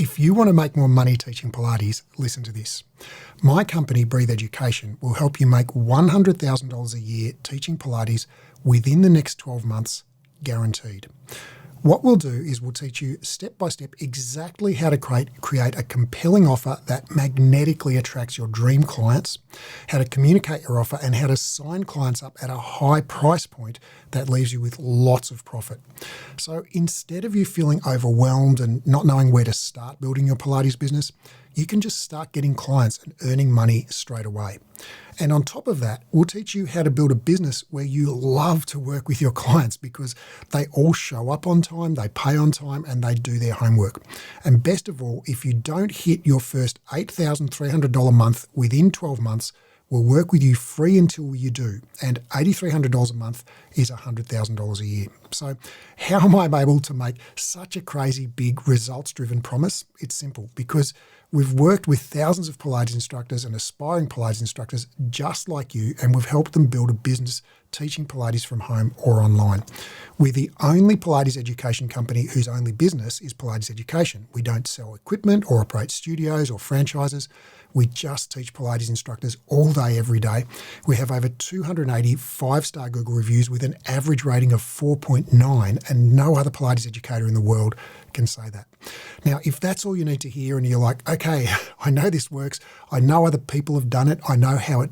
If you want to make more money teaching Pilates, listen to this. My company, Breathe Education, will help you make $100,000 a year teaching Pilates within the next 12 months, guaranteed. What we'll do is we'll teach you step by step exactly how to create a compelling offer that magnetically attracts your dream clients, how to communicate your offer, and how to sign clients up at a high price point that leaves you with lots of profit. So instead of you feeling overwhelmed and not knowing where to start building your Pilates business, you can just start getting clients and earning money straight away. And on top of that, we'll teach you how to build a business where you love to work with your clients because they all show up on time, they pay on time, and they do their homework. And best of all, if you don't hit your first $8,300 a month within 12 months, we'll work with you free until you do. And $8,300 a month is $100,000 a year. So how am I able to make such a crazy big results-driven promise? It's simple, because we've worked with thousands of Pilates instructors and aspiring Pilates instructors just like you, and we've helped them build a business teaching Pilates from home or online. We're the only Pilates education company whose only business is Pilates education. We don't sell equipment or operate studios or franchises. We just teach Pilates instructors all day, every day. We have over 280 five-star Google reviews with an average rating of 4.9, and no other Pilates educator in the world can say that. Now, if that's all you need to hear and you're like, okay, I know this works, I know other people have done it, I know how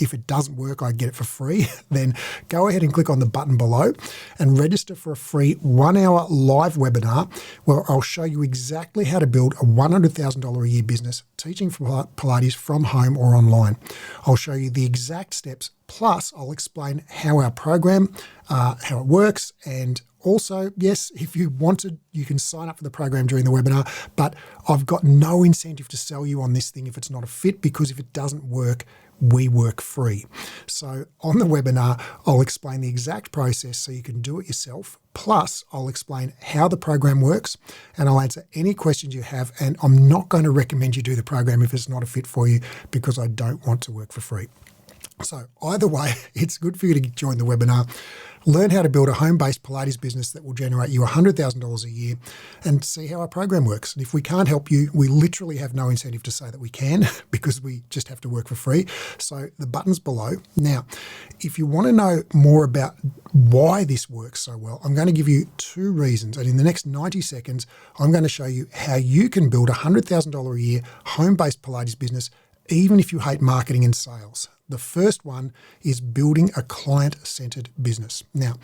if it doesn't work, I get it for free, then go ahead and click on the button below and register for a free 1-hour live webinar where I'll show you exactly how to build a $100,000 a year business teaching Pilates from home or online. I'll show you the exact steps, plus I'll explain how our program, how it works, and also, yes, if you wanted, you can sign up for the program during the webinar, but I've got no incentive to sell you on this thing if it's not a fit, because if it doesn't work, we work free. So on the webinar, I'll explain the exact process so you can do it yourself. Plus, I'll explain how the program works, and I'll answer any questions you have. And I'm not going to recommend you do the program if it's not a fit for you, because I don't want to work for free. So either way, it's good for you to join the webinar, learn how to build a home-based Pilates business that will generate you $100,000 a year, and see how our program works. And if we can't help you, we literally have no incentive to say that we can, because we just have to work for free. So the button's below. Now, if you want to know more about why this works so well, I'm going to give you 2 reasons. And in the next 90 seconds, I'm going to show you how you can build a $100,000 a year home-based Pilates business, even if you hate marketing and sales. The first one is building a client-centered business. Now,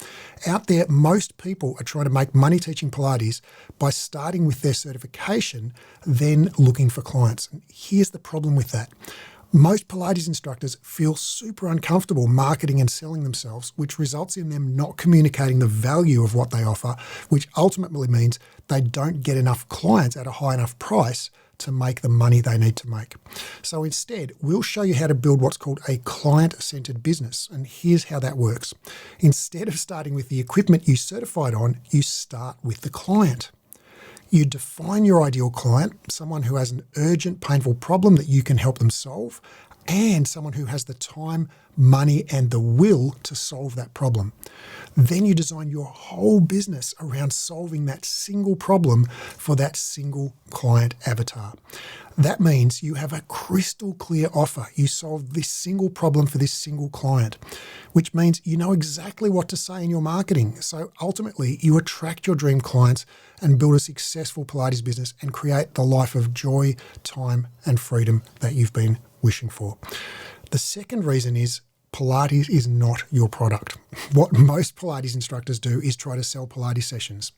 out there, most people are trying to make money teaching Pilates by starting with their certification, then looking for clients. And here's the problem with that. Most Pilates instructors feel super uncomfortable marketing and selling themselves, which results in them not communicating the value of what they offer, which ultimately means they don't get enough clients at a high enough price to make the money they need to make. So instead, we'll show you how to build what's called a client-centered business. And here's how that works. Instead of starting with the equipment you certified on, you start with the client. You define your ideal client, someone who has an urgent, painful problem that you can help them solve, and someone who has the time, money, and the will to solve that problem. Then you design your whole business around solving that single problem for that single client avatar. That means you have a crystal clear offer. You solve this single problem for this single client, which means you know exactly what to say in your marketing. So ultimately, you attract your dream clients and build a successful Pilates business and create the life of joy, time, and freedom that you've been wishing for. The second reason is Pilates is not your product. What most Pilates instructors do is try to sell Pilates sessions.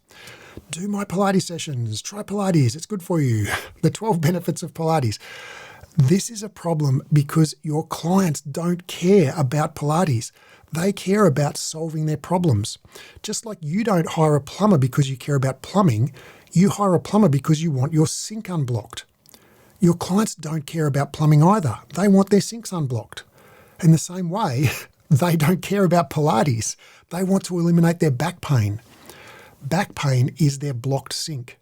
Do my Pilates sessions, try Pilates, it's good for you. The 12 benefits of Pilates. This is a problem because your clients don't care about Pilates. They care about solving their problems. Just like you don't hire a plumber because you care about plumbing, you hire a plumber because you want your sink unblocked. Your clients don't care about plumbing either. They want their sinks unblocked. In the same way, they don't care about Pilates. They want to eliminate their back pain. Back pain is their blocked sink.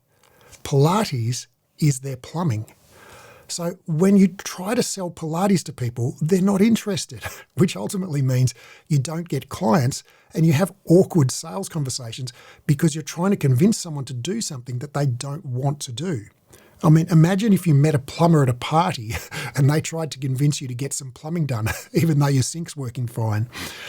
Pilates is their plumbing. So when you try to sell Pilates to people, they're not interested, which ultimately means you don't get clients and you have awkward sales conversations because you're trying to convince someone to do something that they don't want to do. I mean, imagine if you met a plumber at a party and they tried to convince you to get some plumbing done, even though your sink's working fine.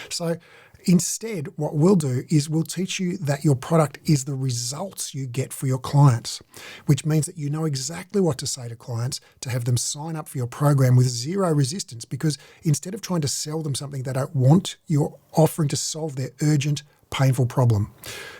So instead, what we'll do is we'll teach you that your product is the results you get for your clients, which means that you know exactly what to say to clients to have them sign up for your program with zero resistance, because instead of trying to sell them something they don't want, you're offering to solve their urgent, painful problem.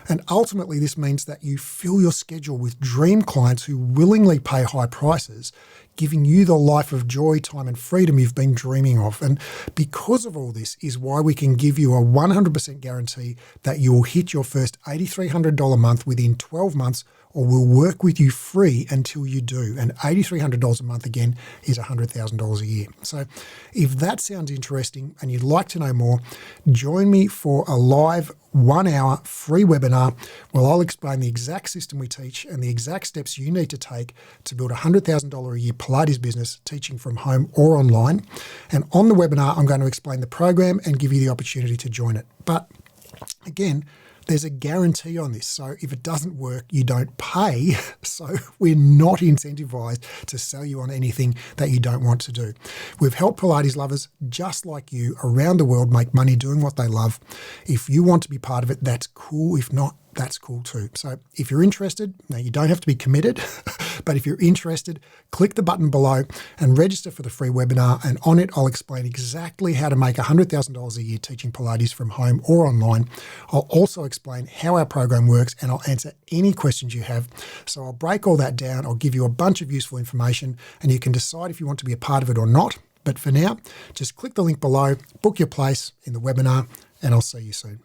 And ultimately, this means that you fill your schedule with dream clients who willingly pay high prices, giving you the life of joy, time, and freedom you've been dreaming of. And because of all this is why we can give you a 100% guarantee that you'll hit your first $8,300 month within 12 months, or we'll work with you free until you do. And $8,300 a month, again, is $100,000 a year. So if that sounds interesting and you'd like to know more, join me for a live 1 hour free webinar where I'll explain the exact system we teach and the exact steps you need to take to build a $100,000 a year Pilates business, teaching from home or online. And on the webinar, I'm going to explain the program and give you the opportunity to join it. But again, there's a guarantee on this. So if it doesn't work, you don't pay. So we're not incentivized to sell you on anything that you don't want to do. We've helped Pilates lovers just like you around the world make money doing what they love. If you want to be part of it, that's cool. If not, that's cool too. So if you're interested, now you don't have to be committed, but if you're interested, click the button below and register for the free webinar. And on it, I'll explain exactly how to make $100,000 a year teaching Pilates from home or online. I'll also explain how our program works and I'll answer any questions you have. So I'll break all that down. I'll give you a bunch of useful information and you can decide if you want to be a part of it or not. But for now, just click the link below, book your place in the webinar, and I'll see you soon.